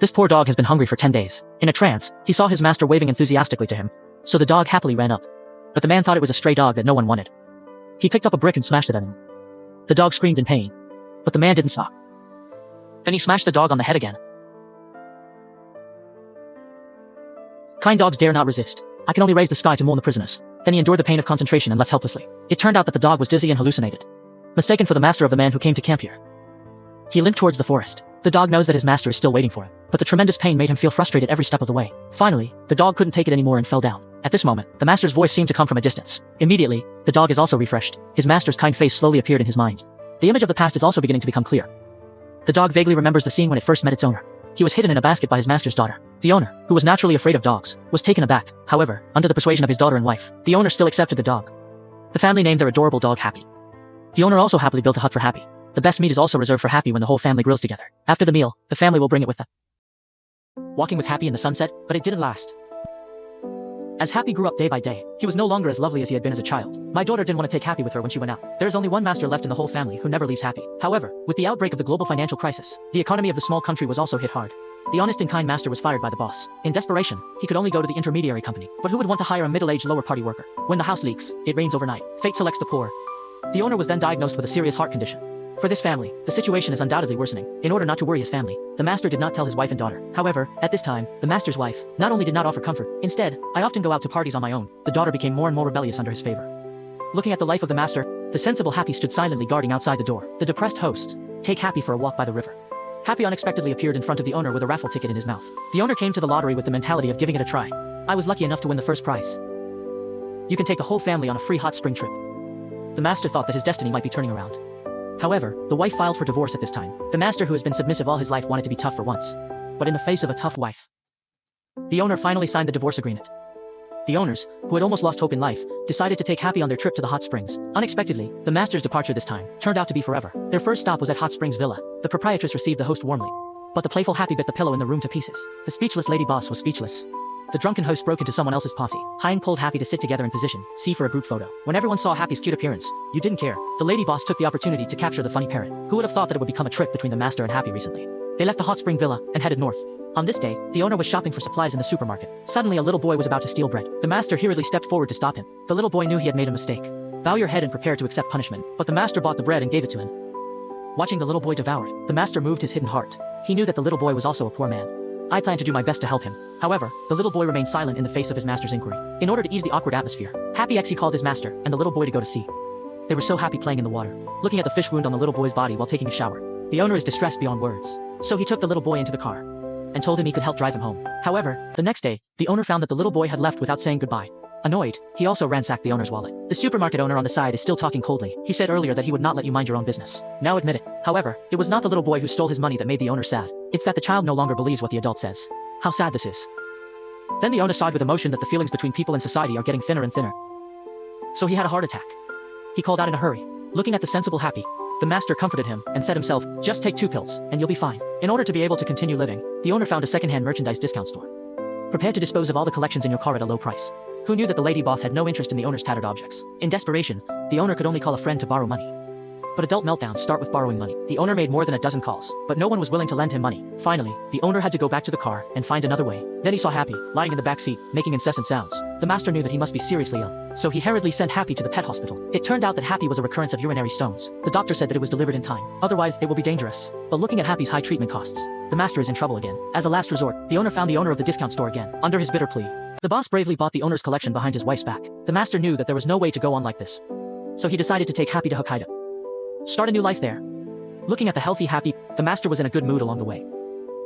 This poor dog has been hungry for 10 days. In a trance, he saw his master waving enthusiastically to him. So the dog happily ran up. But the man thought it was a stray dog that no one wanted. He picked up a brick and smashed it at him. The dog screamed in pain. But the man didn't stop. Then he smashed the dog on the head again. Kind dogs dare not resist. I can only raise the sky to mourn the prisoners. Then he endured the pain of concentration and left helplessly. It turned out that the dog was dizzy and hallucinated. Mistaken for the master of the man who came to camp here. He limped towards the forest. The dog knows that his master is still waiting for him, but the tremendous pain made him feel frustrated every step of the way. Finally, the dog couldn't take it anymore and fell down. At this moment, the master's voice seemed to come from a distance. Immediately, the dog is also refreshed. His master's kind face slowly appeared in his mind. The image of the past is also beginning to become clear. The dog vaguely remembers the scene when it first met its owner. He was hidden in a basket by his master's daughter. The owner, who was naturally afraid of dogs, was taken aback. However, under the persuasion of his daughter and wife, the owner still accepted the dog. The family named their adorable dog Happy. The owner also happily built a hut for Happy. The best meat is also reserved for Happy when the whole family grills together. After the meal, the family will bring it with them. Walking with Happy in the sunset, but it didn't last. As Happy grew up day by day, he was no longer as lovely as he had been as a child. My daughter didn't want to take Happy with her when she went out. There is only one master left in the whole family who never leaves Happy. However, with the outbreak of the global financial crisis, the economy of the small country was also hit hard. The honest and kind master was fired by the boss. In desperation, he could only go to the intermediary company. But who would want to hire a middle-aged lower party worker? When the house leaks, it rains overnight. Fate selects the poor. The owner was then diagnosed with a serious heart condition. For this family, the situation is undoubtedly worsening. In order not to worry his family, the master did not tell his wife and daughter. However, at this time, the master's wife not only did not offer comfort, instead, I often go out to parties on my own. The daughter became more and more rebellious under his favor. Looking at the life of the master, the sensible Happy stood silently guarding outside the door. The depressed host, take Happy for a walk by the river. Happy unexpectedly appeared in front of the owner with a raffle ticket in his mouth. The owner came to the lottery with the mentality of giving it a try. I was lucky enough to win the first prize. You can take the whole family on a free hot spring trip. The master thought that his destiny might be turning around. However, the wife filed for divorce at this time. The master, who has been submissive all his life, wanted to be tough for once. But in the face of a tough wife, the owner finally signed the divorce agreement. The owners, who had almost lost hope in life, decided to take Happy on their trip to the hot springs. Unexpectedly, the master's departure this time turned out to be forever. Their first stop was at Hot Springs Villa. The proprietress received the host warmly. But the playful Happy bit the pillow in the room to pieces. The speechless lady boss was speechless. The drunken host broke into someone else's posse. Hein pulled Happy to sit together in position, C for a group photo. When everyone saw Happy's cute appearance, you didn't care. The lady boss took the opportunity to capture the funny parrot. Who would have thought that it would become a trick between the master and Happy recently? They left the hot spring villa and headed north. On this day, the owner was shopping for supplies in the supermarket. Suddenly a little boy was about to steal bread. The master hurriedly stepped forward to stop him. The little boy knew he had made a mistake. Bow your head and prepare to accept punishment. But the master bought the bread and gave it to him. Watching the little boy devour it, the master moved his hidden heart. He knew that the little boy was also a poor man. I planned to do my best to help him. However, the little boy remained silent in the face of his master's inquiry. In order to ease the awkward atmosphere, Happy Xe called his master and the little boy to go to sea. They were so happy playing in the water, looking at the fish wound on the little boy's body while taking a shower. The owner is distressed beyond words. So he took the little boy into the car and told him he could help drive him home. However, the next day, the owner found that the little boy had left without saying goodbye. Annoyed, he also ransacked the owner's wallet. The supermarket owner on the side is still talking coldly. He said earlier that he would not let you mind your own business. Now admit it. However, it was not the little boy who stole his money that made the owner sad. It's that the child no longer believes what the adult says. How sad this is. Then the owner sighed with emotion that the feelings between people in society are getting thinner and thinner. So he had a heart attack. He called out in a hurry. Looking at the sensible Happy, the master comforted him and said himself, just take 2 pills, and you'll be fine. In order to be able to continue living, the owner found a second-hand merchandise discount store. Prepared to dispose of all the collections in your car at a low price. Who knew that the lady boss had no interest in the owner's tattered objects? In desperation, the owner could only call a friend to borrow money. But adult meltdowns start with borrowing money. The owner made more than a dozen calls, but no one was willing to lend him money. Finally, the owner had to go back to the car and find another way. Then he saw Happy, lying in the back seat, making incessant sounds. The master knew that he must be seriously ill, so he hurriedly sent Happy to the pet hospital. It turned out that Happy was a recurrence of urinary stones. The doctor said that it was delivered in time, otherwise it will be dangerous. But looking at Happy's high treatment costs, the master is in trouble again. As a last resort, the owner found the owner of the discount store again, under his bitter plea. The boss bravely bought the owner's collection behind his wife's back. The master knew that there was no way to go on like this, so he decided to take Happy to Hokkaido. Start a new life there. Looking at the healthy Happy, the master was in a good mood along the way.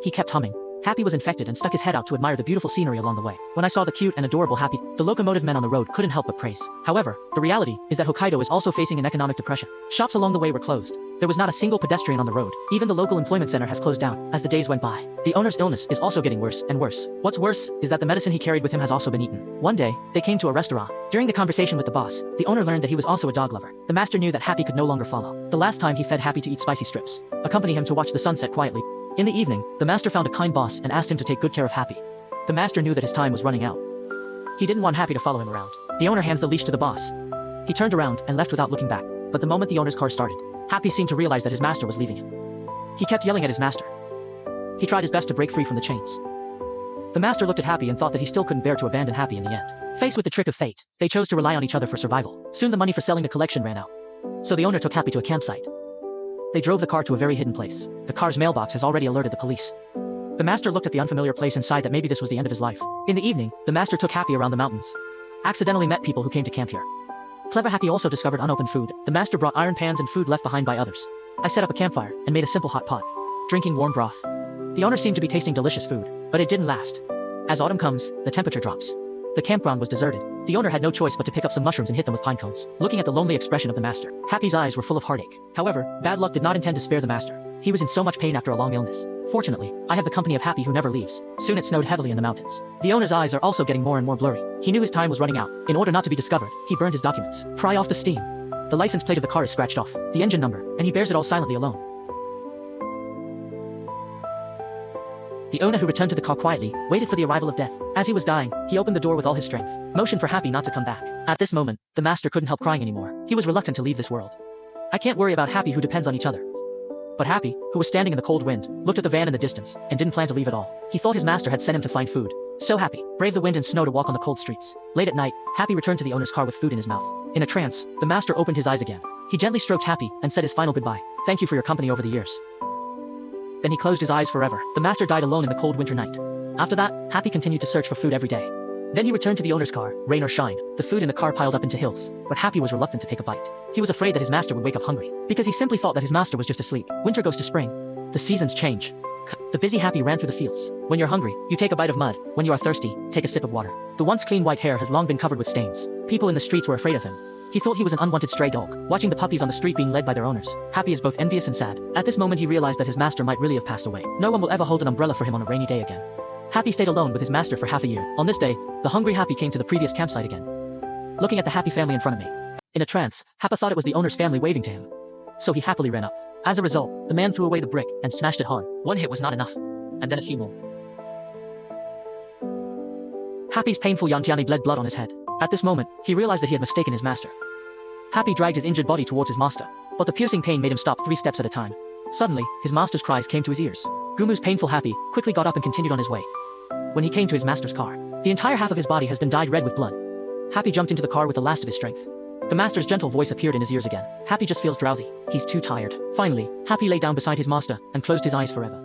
He kept humming. Happy was infected and stuck his head out to admire the beautiful scenery along the way. When I saw the cute and adorable Happy, the locomotive men on the road couldn't help but praise. However, the reality is that Hokkaido is also facing an economic depression. Shops along the way were closed. There was not a single pedestrian on the road. Even the local employment center has closed down. As the days went by, the owner's illness is also getting worse and worse. What's worse is that the medicine he carried with him has also been eaten. One day, they came to a restaurant. During the conversation with the boss, the owner learned that he was also a dog lover. The master knew that Happy could no longer follow. The last time he fed Happy to eat spicy strips, accompany him to watch the sunset quietly. In the evening, the master found a kind boss and asked him to take good care of Happy. The master knew that his time was running out. He didn't want Happy to follow him around. The owner hands the leash to the boss. He turned around and left without looking back. But the moment the owner's car started, Happy seemed to realize that his master was leaving him. He kept yelling at his master. He tried his best to break free from the chains. The master looked at Happy and thought that he still couldn't bear to abandon Happy in the end. Faced with the trick of fate, they chose to rely on each other for survival. Soon the money for selling the collection ran out. So the owner took Happy to a campsite. They drove the car to a very hidden place. The car's mailbox has already alerted the police. The master looked at the unfamiliar place and sighed that maybe this was the end of his life. In the evening, the master took Happy around the mountains. Accidentally met people who came to camp here. Clever Happy also discovered unopened food. The master brought iron pans and food left behind by others. I set up a campfire and made a simple hot pot, drinking warm broth. The owner seemed to be tasting delicious food, but it didn't last. As autumn comes, the temperature drops. The campground was deserted. The owner had no choice but to pick up some mushrooms and hit them with pine cones. Looking at the lonely expression of the master, Happy's eyes were full of heartache. However, bad luck did not intend to spare the master. He was in so much pain after a long illness. Fortunately, I have the company of Happy who never leaves. Soon it snowed heavily in the mountains. The owner's eyes are also getting more and more blurry. He knew his time was running out. In order not to be discovered, he burned his documents. Pry off the steam. The license plate of the car is scratched off, the engine number, and he bears it all silently alone. The owner, who returned to the car quietly, waited for the arrival of death. As he was dying, he opened the door with all his strength, motioned for Happy not to come back. At this moment, the master couldn't help crying anymore. He was reluctant to leave this world. I can't worry about Happy, who depends on each other. But Happy, who was standing in the cold wind, looked at the van in the distance, and didn't plan to leave at all. He thought his master had sent him to find food. So Happy braved the wind and snow to walk on the cold streets. Late at night, Happy returned to the owner's car with food in his mouth. In a trance, the master opened his eyes again. He gently stroked Happy and said his final goodbye. Thank you for your company over the years. Then he closed his eyes forever. The master died alone in the cold winter night. After that, Happy continued to search for food every day. Then he returned to the owner's car, rain or shine. The food in the car piled up into hills, but Happy was reluctant to take a bite. He was afraid that his master would wake up hungry, because he simply thought that his master was just asleep. Winter goes to spring. The seasons change. The busy Happy ran through the fields. When you're hungry, you take a bite of mud. When you are thirsty, take a sip of water. The once clean white hair has long been covered with stains. People in the streets were afraid of him. He thought he was an unwanted stray dog, watching the puppies on the street being led by their owners. Happy is both envious and sad. At this moment he realized that his master might really have passed away. No one will ever hold an umbrella for him on a rainy day again. Happy stayed alone with his master for half a year. On this day, the hungry Happy came to the previous campsite again. Looking at the happy family in front of me. In a trance, Happy thought it was the owner's family waving to him. So he happily ran up. As a result, the man threw away the brick and smashed it hard. One hit was not enough. And then a few more. Happy's painful yantiani bled blood on his head. At this moment, he realized that he had mistaken his master. Happy dragged his injured body towards his master, but the piercing pain made him stop 3 steps at a time. Suddenly, his master's cries came to his ears. Gumu's painful Happy quickly got up and continued on his way. When he came to his master's car, the entire half of his body has been dyed red with blood. Happy jumped into the car with the last of his strength. The master's gentle voice appeared in his ears again. Happy just feels drowsy. He's too tired. Finally, Happy lay down beside his master and closed his eyes forever.